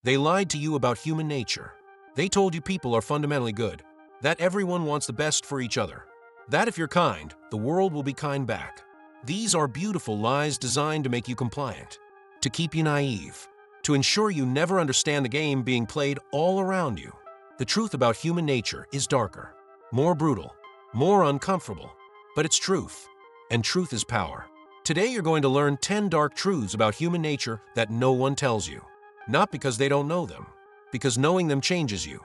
They lied to you about human nature. They told you people are fundamentally good, that everyone wants the best for each other, that if you're kind, the world will be kind back. These are beautiful lies designed to make you compliant, to keep you naive, to ensure you never understand the game being played all around you. The truth about human nature is darker, more brutal, more uncomfortable, but it's truth, and truth is power. Today you're going to learn 10 dark truths about human nature that no one tells you. Not because they don't know them, because knowing them changes you,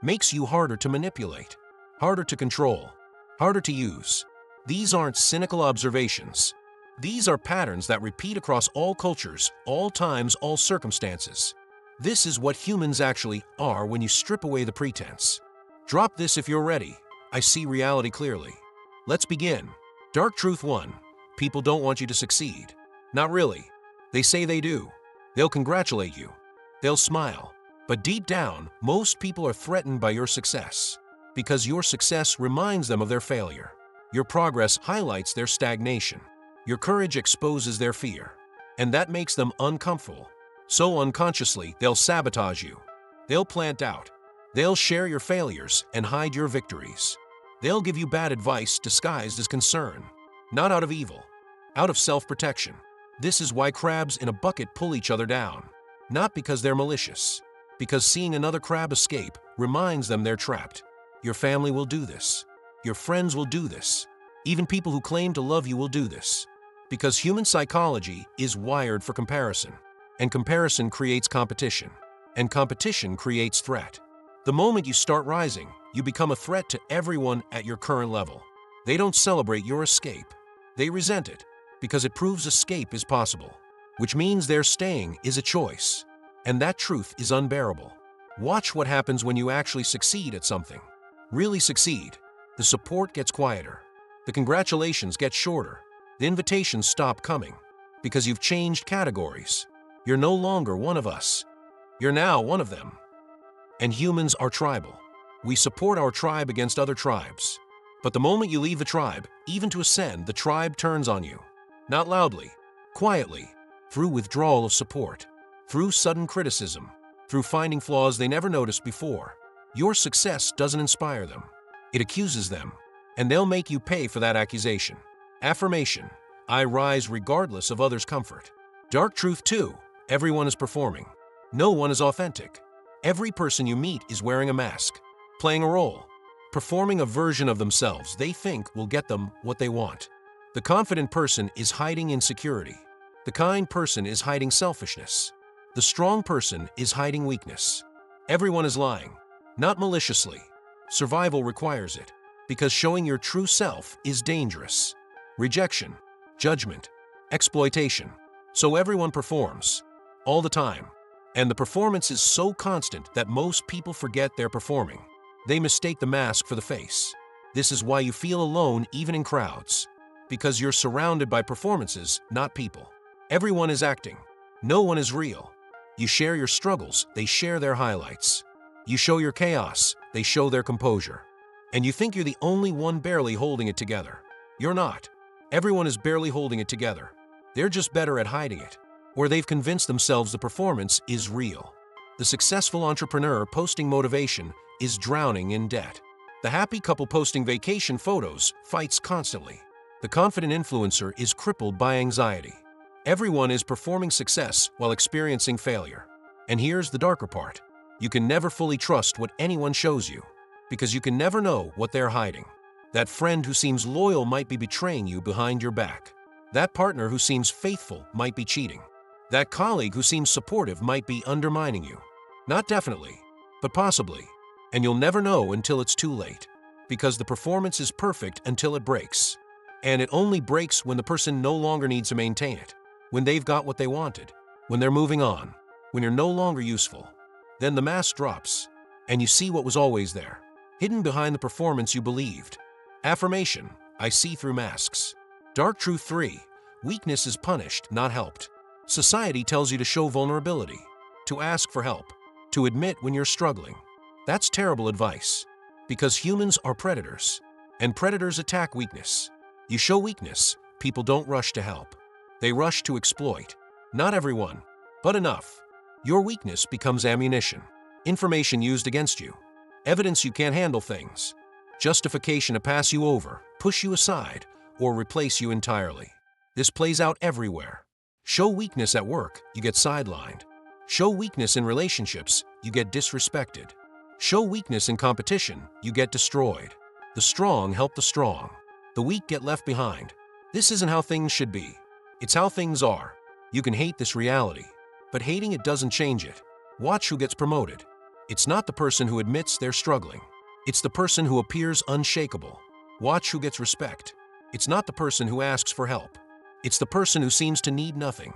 makes you harder to manipulate, harder to control, harder to use. These aren't cynical observations. These are patterns that repeat across all cultures, all times, all circumstances. This is what humans actually are when you strip away the pretense. Drop this if you're ready. I see reality clearly. Let's begin. Dark truth 1. People don't want you to succeed. Not really. They say they do. They'll congratulate you. They'll smile. But deep down, most people are threatened by your success, because your success reminds them of their failure. Your progress highlights their stagnation. Your courage exposes their fear, and that makes them uncomfortable. So unconsciously, they'll sabotage you. They'll plant doubt. They'll share your failures and hide your victories. They'll give you bad advice disguised as concern, not out of evil, out of self-protection. This is why crabs in a bucket pull each other down, not because they're malicious, because seeing another crab escape reminds them they're trapped. Your family will do this. Your friends will do this. Even people who claim to love you will do this. Because human psychology is wired for comparison, and comparison creates competition, and competition creates threat. The moment you start rising, you become a threat to everyone at your current level. They don't celebrate your escape. They resent it, because it proves escape is possible, which means their staying is a choice. And that truth is unbearable. Watch what happens when you actually succeed at something. Really succeed. The support gets quieter. The congratulations get shorter. The invitations stop coming, because you've changed categories. You're no longer one of us. You're now one of them. And humans are tribal. We support our tribe against other tribes. But the moment you leave the tribe, even to ascend, the tribe turns on you. Not loudly, quietly, through withdrawal of support, through sudden criticism, through finding flaws they never noticed before. Your success doesn't inspire them. It accuses them, and they'll make you pay for that accusation. Affirmation: I rise regardless of others' comfort. Dark truth 2. Everyone is performing. No one is authentic. Every person you meet is wearing a mask, playing a role, performing a version of themselves they think will get them what they want. The confident person is hiding insecurity. The kind person is hiding selfishness. The strong person is hiding weakness. Everyone is lying, not maliciously. Survival requires it, because showing your true self is dangerous. Rejection, judgment, exploitation. So everyone performs, all the time. And the performance is so constant that most people forget they're performing. They mistake the mask for the face. This is why you feel alone even in crowds, because you're surrounded by performances, not people. Everyone is acting. No one is real. You share your struggles, they share their highlights. You show your chaos, they show their composure. And you think you're the only one barely holding it together. You're not. Everyone is barely holding it together. They're just better at hiding it, or they've convinced themselves the performance is real. The successful entrepreneur posting motivation is drowning in debt. The happy couple posting vacation photos fights constantly. The confident influencer is crippled by anxiety. Everyone is performing success while experiencing failure. And here's the darker part. You can never fully trust what anyone shows you, because you can never know what they're hiding. That friend who seems loyal might be betraying you behind your back. That partner who seems faithful might be cheating. That colleague who seems supportive might be undermining you. Not definitely, but possibly. And you'll never know until it's too late, because the performance is perfect until it breaks. And it only breaks when the person no longer needs to maintain it, when they've got what they wanted, when they're moving on, when you're no longer useful. Then the mask drops, and you see what was always there, hidden behind the performance you believed. Affirmation: I see through masks. Dark truth 3. Weakness is punished, not helped. Society tells you to show vulnerability, to ask for help, to admit when you're struggling. That's terrible advice, because humans are predators, and predators attack weakness. You show weakness, people don't rush to help. They rush to exploit. Not everyone, but enough. Your weakness becomes ammunition, information used against you, evidence you can't handle things, justification to pass you over, push you aside, or replace you entirely. This plays out everywhere. Show weakness at work, you get sidelined. Show weakness in relationships, you get disrespected. Show weakness in competition, you get destroyed. The strong help the strong. The weak get left behind. This isn't how things should be. It's how things are. You can hate this reality, but hating it doesn't change it. Watch who gets promoted. It's not the person who admits they're struggling. It's the person who appears unshakable. Watch who gets respect. It's not the person who asks for help. It's the person who seems to need nothing.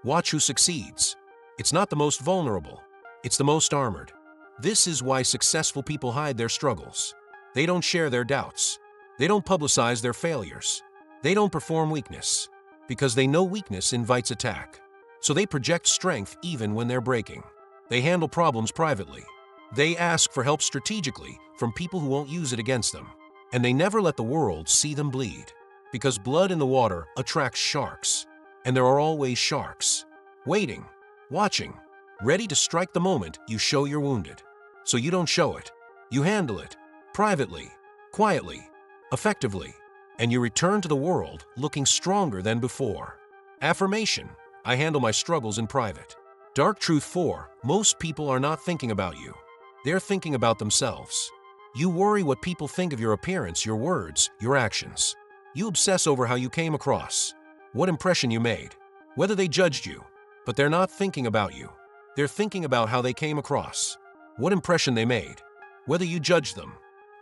Watch who succeeds. It's not the most vulnerable. It's the most armored. This is why successful people hide their struggles. They don't share their doubts. They don't publicize their failures. They don't perform weakness, because they know weakness invites attack. So they project strength even when they're breaking. They handle problems privately. They ask for help strategically from people who won't use it against them. And they never let the world see them bleed, because blood in the water attracts sharks. And there are always sharks, waiting, watching, ready to strike the moment you show you're wounded. So you don't show it. You handle it, privately, quietly, effectively, and you return to the world looking stronger than before. Affirmation: I handle my struggles in private. Dark truth 4: most people are not thinking about you. They're thinking about themselves. You worry what people think of your appearance, your words, your actions. You obsess over how you came across, what impression you made, whether they judged you. But they're not thinking about you. They're thinking about how they came across, what impression they made, whether you judged them.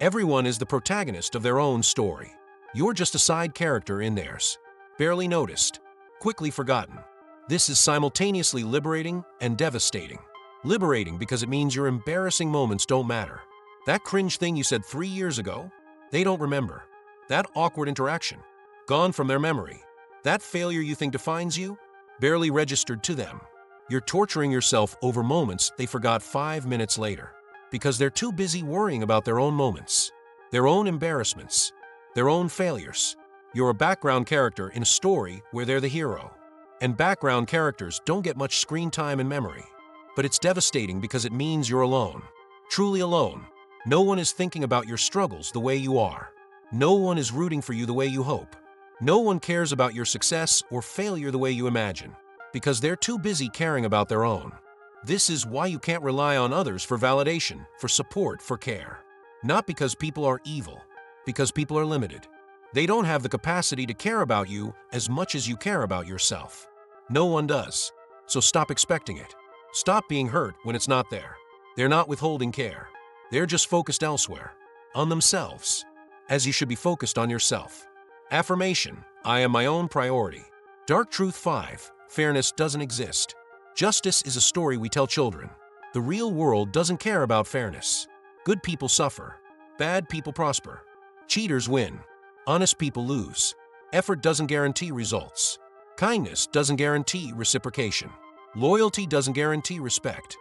Everyone is the protagonist of their own story. You're just a side character in theirs, barely noticed, quickly forgotten. This is simultaneously liberating and devastating. Liberating because it means your embarrassing moments don't matter. That cringe thing you said 3 years ago, they don't remember. That awkward interaction, gone from their memory. That failure you think defines you, barely registered to them. You're torturing yourself over moments they forgot 5 minutes later, because they're too busy worrying about their own moments, their own embarrassments, their own failures. You're a background character in a story where they're the hero. And background characters don't get much screen time in memory. But it's devastating because it means you're alone, truly alone. No one is thinking about your struggles the way you are. No one is rooting for you the way you hope. No one cares about your success or failure the way you imagine, because they're too busy caring about their own. This is why you can't rely on others for validation, for support, for care. Not because people are evil, because people are limited. They don't have the capacity to care about you as much as you care about yourself. No one does. So stop expecting it. Stop being hurt when it's not there. They're not withholding care. They're just focused elsewhere, on themselves, as you should be focused on yourself. Affirmation: I am my own priority. Dark truth 5: fairness doesn't exist. Justice is a story we tell children. The real world doesn't care about fairness. Good people suffer. Bad people prosper. Cheaters win. Honest people lose. Effort doesn't guarantee results. Kindness doesn't guarantee reciprocation. Loyalty doesn't guarantee respect.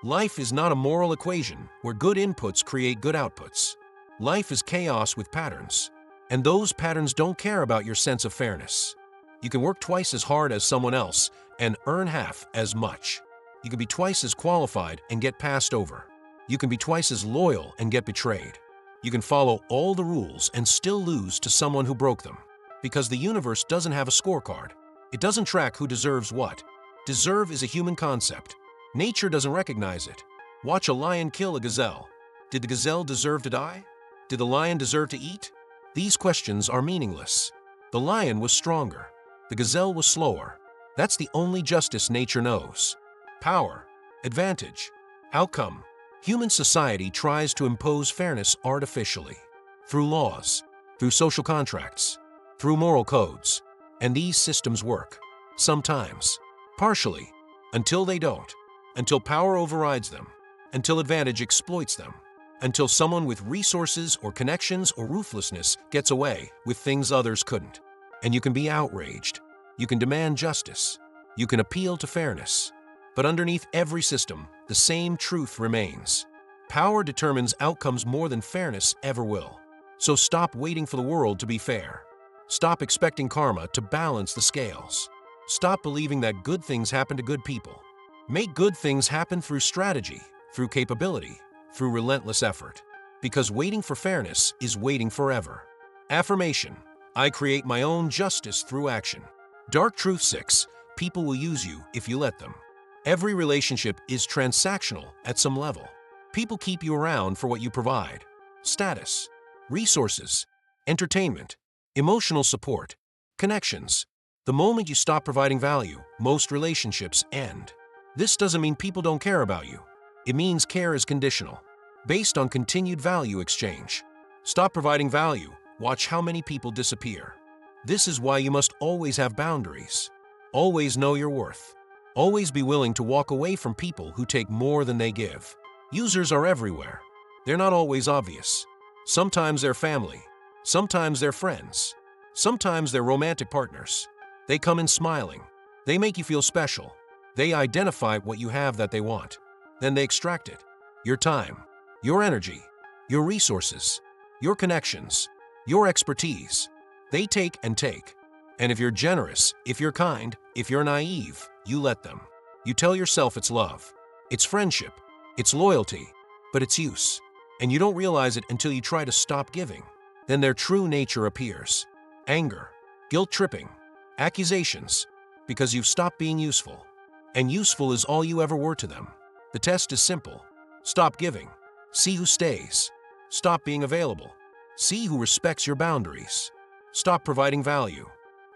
Life is not a moral equation where good inputs create good outputs. Life is chaos with patterns, and those patterns don't care about your sense of fairness. You can work twice as hard as someone else and earn half as much. You can be twice as qualified and get passed over. You can be twice as loyal and get betrayed. You can follow all the rules and still lose to someone who broke them. Because the universe doesn't have a scorecard. It doesn't track who deserves what. Deserve is a human concept. Nature doesn't recognize it. Watch a lion kill a gazelle. Did the gazelle deserve to die? Did the lion deserve to eat? These questions are meaningless. The lion was stronger. The gazelle was slower. That's the only justice nature knows. Power, advantage, outcome. Human society tries to impose fairness artificially, through laws, through social contracts, through moral codes. And these systems work, sometimes, partially, until they don't, until power overrides them, until advantage exploits them, until someone with resources or connections or ruthlessness gets away with things others couldn't. And you can be outraged. You can demand justice. You can appeal to fairness. But underneath every system, the same truth remains. Power determines outcomes more than fairness ever will. So stop waiting for the world to be fair. Stop expecting karma to balance the scales. Stop believing that good things happen to good people. Make good things happen through strategy, through capability, through relentless effort. Because waiting for fairness is waiting forever. Affirmation: I create my own justice through action. Dark truth 6: people will use you if you let them. Every relationship is transactional at some level. People keep you around for what you provide: status, resources, entertainment, emotional support, connections. The moment you stop providing value, most relationships end. This doesn't mean people don't care about you. It means care is conditional, based on continued value exchange. Stop providing value, watch how many people disappear. This is why you must always have boundaries. Always know your worth. Always be willing to walk away from people who take more than they give. Users are everywhere. They're not always obvious. Sometimes they're family. Sometimes they're friends. Sometimes they're romantic partners. They come in smiling. They make you feel special. They identify what you have that they want. Then they extract it. Your time, your energy, your resources, your connections, your expertise. They take and take. And if you're generous, if you're kind, if you're naive, you let them. You tell yourself it's love, it's friendship, it's loyalty, but it's use. And you don't realize it until you try to stop giving. Then their true nature appears. Anger, guilt-tripping, accusations, because you've stopped being useful. And useful is all you ever were to them. The test is simple. Stop giving. See who stays. Stop being available. See who respects your boundaries. Stop providing value.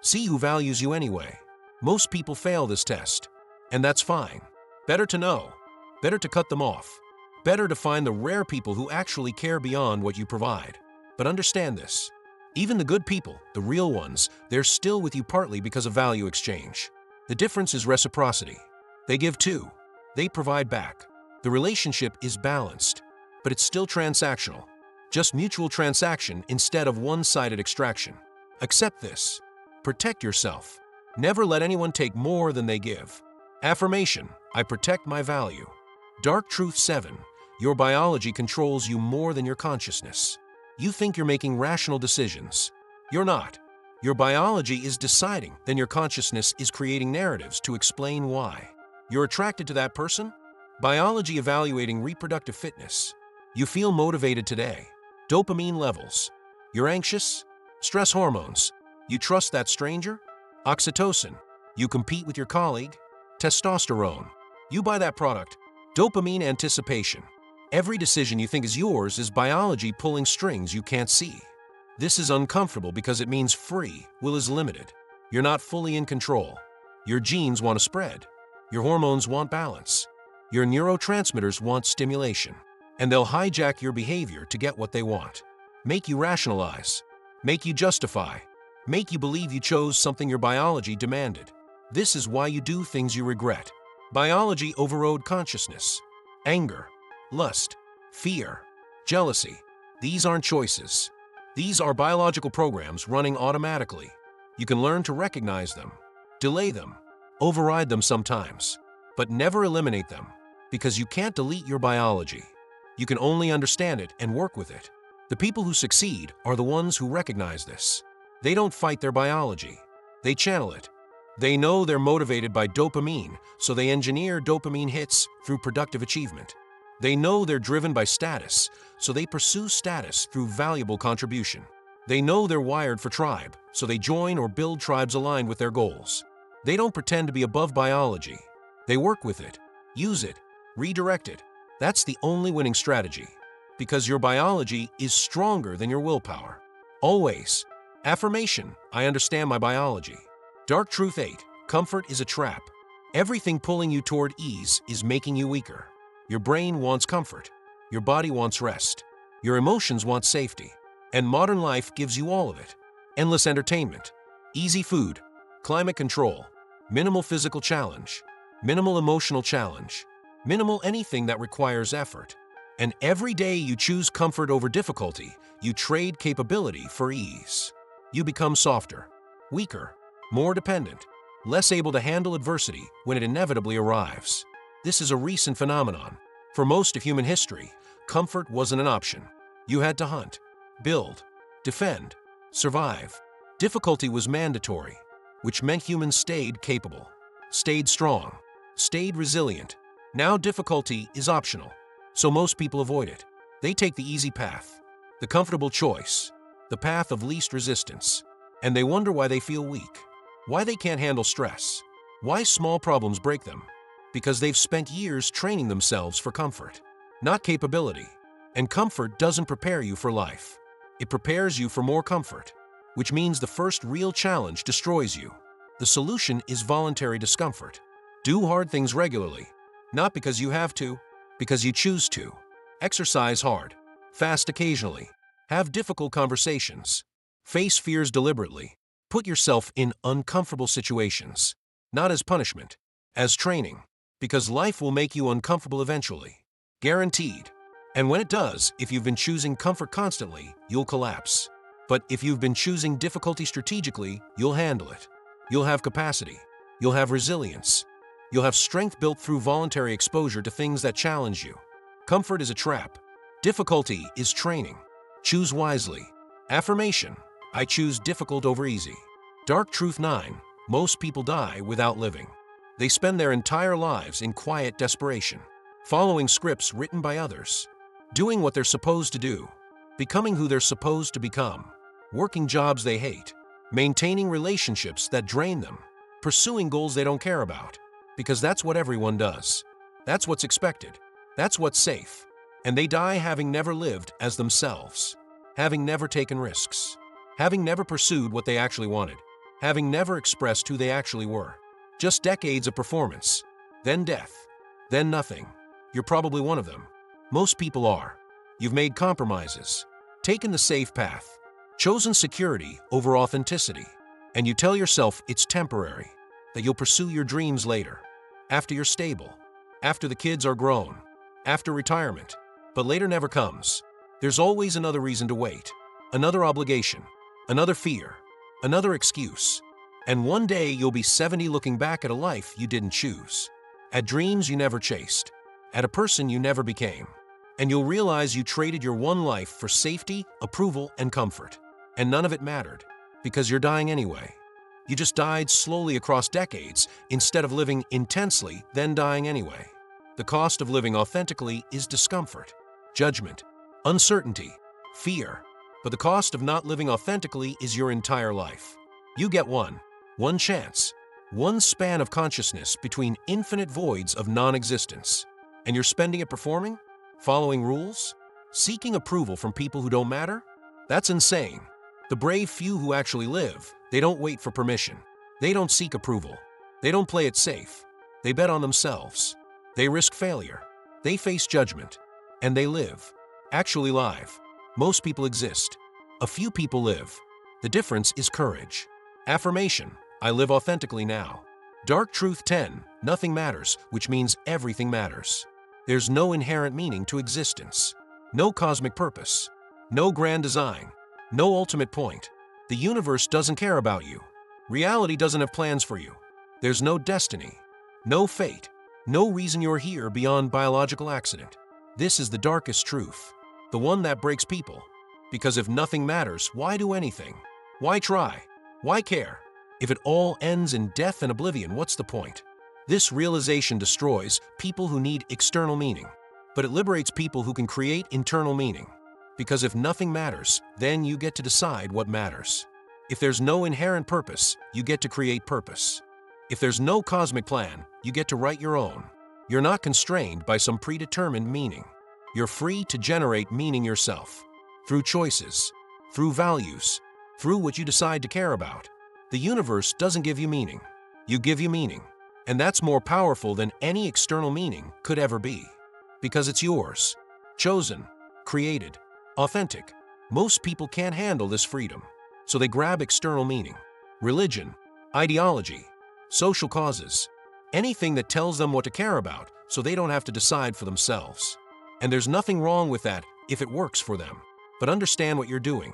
See who values you anyway. Most people fail this test, and that's fine. Better to know. Better to cut them off. Better to find the rare people who actually care beyond what you provide. But understand this. Even the good people, the real ones, they're still with you partly because of value exchange. The difference is reciprocity. They give too. They provide back. The relationship is balanced, but it's still transactional. Just mutual transaction instead of one-sided extraction. Accept this. Protect yourself. Never let anyone take more than they give. Affirmation: I protect my value. Dark truth 7: your biology controls you more than your consciousness. You think you're making rational decisions. You're not. Your biology is deciding, then your consciousness is creating narratives to explain why. You're attracted to that person? Biology evaluating reproductive fitness. You feel motivated today. Dopamine levels. You're anxious? Stress hormones. You trust that stranger? Oxytocin. You compete with your colleague? Testosterone. You buy that product. Dopamine anticipation. Every decision you think is yours is biology pulling strings you can't see. This is uncomfortable because it means free will is limited. You're not fully in control. Your genes want to spread. Your hormones want balance. Your neurotransmitters want stimulation. And they'll hijack your behavior to get what they want. Make you rationalize. Make you justify. Make you believe you chose something your biology demanded. This is why you do things you regret. Biology overrode consciousness. Anger, lust, fear, jealousy. These aren't choices. These are biological programs running automatically. You can learn to recognize them, delay them, override them sometimes, but never eliminate them, because you can't delete your biology. You can only understand it and work with it. The people who succeed are the ones who recognize this. They don't fight their biology. They channel it. They know they're motivated by dopamine, so they engineer dopamine hits through productive achievement. They know they're driven by status, so they pursue status through valuable contribution. They know they're wired for tribe, so they join or build tribes aligned with their goals. They don't pretend to be above biology. They work with it, use it, redirect it. That's the only winning strategy, because your biology is stronger than your willpower. Always. Affirmation: I understand my biology. Dark truth 8: comfort is a trap. Everything pulling you toward ease is making you weaker. Your brain wants comfort. Your body wants rest. Your emotions want safety. And modern life gives you all of it. Endless entertainment, easy food, climate control, minimal physical challenge, minimal emotional challenge, minimal anything that requires effort. And every day you choose comfort over difficulty, you trade capability for ease. You become softer, weaker, more dependent, less able to handle adversity when it inevitably arrives. This is a recent phenomenon. For most of human history, comfort wasn't an option. You had to hunt, build, defend, survive. Difficulty was mandatory, which meant humans stayed capable, stayed strong, stayed resilient. Now difficulty is optional, so most people avoid it. They take the easy path, the comfortable choice, the path of least resistance, and they wonder why they feel weak, why they can't handle stress, why small problems break them. Because they've spent years training themselves for comfort, not capability. And comfort doesn't prepare you for life. It prepares you for more comfort, which means the first real challenge destroys you. The solution is voluntary discomfort. Do hard things regularly, not because you have to, because you choose to. Exercise hard, fast occasionally, have difficult conversations, face fears deliberately, put yourself in uncomfortable situations, not as punishment, as training, because life will make you uncomfortable eventually. Guaranteed. And when it does, if you've been choosing comfort constantly, you'll collapse. But if you've been choosing difficulty strategically, you'll handle it. You'll have capacity. You'll have resilience. You'll have strength built through voluntary exposure to things that challenge you. Comfort is a trap. Difficulty is training. Choose wisely. Affirmation: I choose difficult over easy. Dark truth 9. Most people die without living. They spend their entire lives in quiet desperation, following scripts written by others, doing what they're supposed to do, becoming who they're supposed to become, working jobs they hate, maintaining relationships that drain them, pursuing goals they don't care about, because that's what everyone does. That's what's expected. That's what's safe. And they die having never lived as themselves, having never taken risks, having never pursued what they actually wanted, having never expressed who they actually were. Just decades of performance, then death, then nothing. You're probably one of them. Most people are. You've made compromises, taken the safe path, chosen security over authenticity, and you tell yourself it's temporary, that you'll pursue your dreams later, after you're stable, after the kids are grown, after retirement. But later never comes. There's always another reason to wait, another obligation, another fear, another excuse. And one day you'll be 70 looking back at a life you didn't choose, at dreams you never chased, at a person you never became. And you'll realize you traded your one life for safety, approval, and comfort. And none of it mattered, because you're dying anyway. You just died slowly across decades instead of living intensely, then dying anyway. The cost of living authentically is discomfort, judgment, uncertainty, fear. But the cost of not living authentically is your entire life. You get one chance, one span of consciousness between infinite voids of non-existence. And you're spending it performing? Following rules? Seeking approval from people who don't matter? That's insane. The brave few who actually live, they don't wait for permission. They don't seek approval. They don't play it safe. They bet on themselves. They risk failure. They face judgment. And they live. Actually live. Most people exist. A few people live. The difference is courage. Affirmation: I live authentically now. Dark truth 10. Nothing matters, which means everything matters. There's no inherent meaning to existence. No cosmic purpose. No grand design. No ultimate point. The universe doesn't care about you. Reality doesn't have plans for you. There's no destiny. No fate. No reason you're here beyond biological accident. This is the darkest truth. The one that breaks people. Because if nothing matters, why do anything? Why try? Why care? If it all ends in death and oblivion, what's the point? This realization destroys people who need external meaning, but it liberates people who can create internal meaning. Because if nothing matters, then you get to decide what matters. If there's no inherent purpose, you get to create purpose. If there's no cosmic plan, you get to write your own. You're not constrained by some predetermined meaning. You're free to generate meaning yourself. Through choices, through values, through what you decide to care about. The universe doesn't give you meaning. You give you meaning. And that's more powerful than any external meaning could ever be. Because it's yours. Chosen. Created. Authentic. Most people can't handle this freedom. So they grab external meaning. Religion. Ideology. Social causes. Anything that tells them what to care about so they don't have to decide for themselves. And there's nothing wrong with that if it works for them. But understand what you're doing.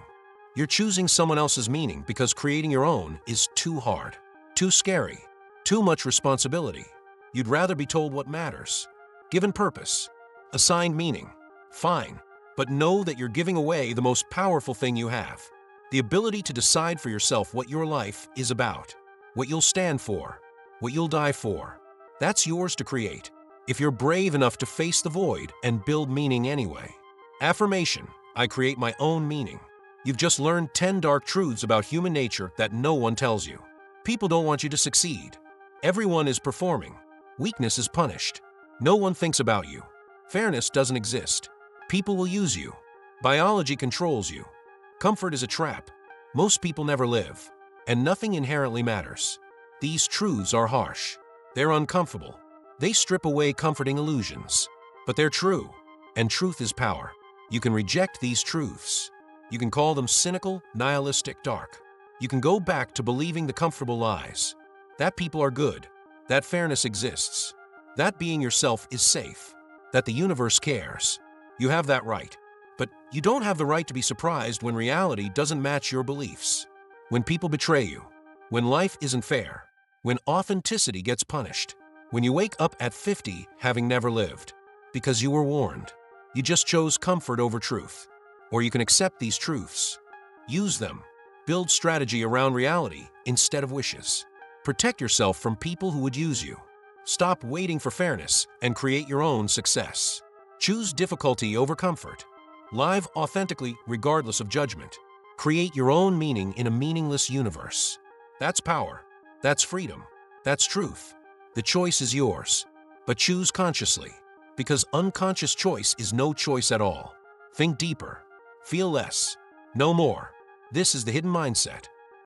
You're choosing someone else's meaning because creating your own is too hard, too scary, too much responsibility. You'd rather be told what matters, given purpose, assigned meaning. Fine, but know that you're giving away the most powerful thing you have. The ability to decide for yourself what your life is about, what you'll stand for, what you'll die for. That's yours to create, if you're brave enough to face the void and build meaning anyway. Affirmation: I create my own meaning. You've just learned 10 dark truths about human nature that no one tells you. People don't want you to succeed. Everyone is performing. Weakness is punished. No one thinks about you. Fairness doesn't exist. People will use you. Biology controls you. Comfort is a trap. Most people never live. And nothing inherently matters. These truths are harsh. They're uncomfortable. They strip away comforting illusions. But they're true. And truth is power. You can reject these truths. You can call them cynical, nihilistic, dark. You can go back to believing the comfortable lies. That people are good. That fairness exists. That being yourself is safe. That the universe cares. You have that right. But you don't have the right to be surprised when reality doesn't match your beliefs. When people betray you. When life isn't fair. When authenticity gets punished. When you wake up at 50 having never lived. Because you were warned. You just chose comfort over truth. Or you can accept these truths. Use them. Build strategy around reality instead of wishes. Protect yourself from people who would use you. Stop waiting for fairness and create your own success. Choose difficulty over comfort. Live authentically regardless of judgment. Create your own meaning in a meaningless universe. That's power. That's freedom. That's truth. The choice is yours. But choose consciously. Because unconscious choice is no choice at all. Think deeper. Feel less. Know more. This is the Hidden Mindset.